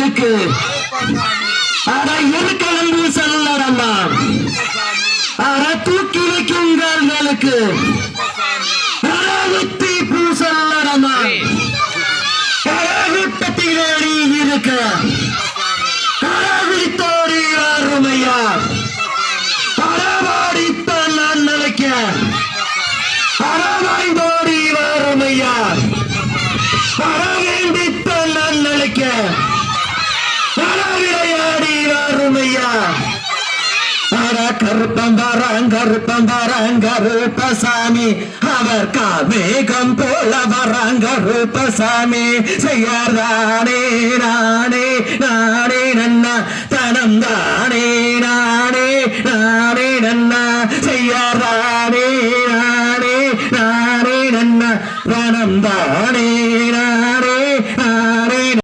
கால்களுக்கு அட இருக்கலம்பு சொல்லடம்மா அட தூக்கி வைக்கும் கால்களுக்கு அடத்தி பூசல்லடம்மா கடகுட்டத்திலேடி இருக்க கடவித்தோடி அருமையா பரவாடித்தான் நான் நினைக்க பரவாய்ந்தோடி வறுமையா பரவேண்டித்தான் நான் நினைக்க பரவிளையாடி வறுமையா கருப்பம் கருப்பசாமி அவர் காமேகம் போல வராங்க ரூபசாமி செய்யார்தானே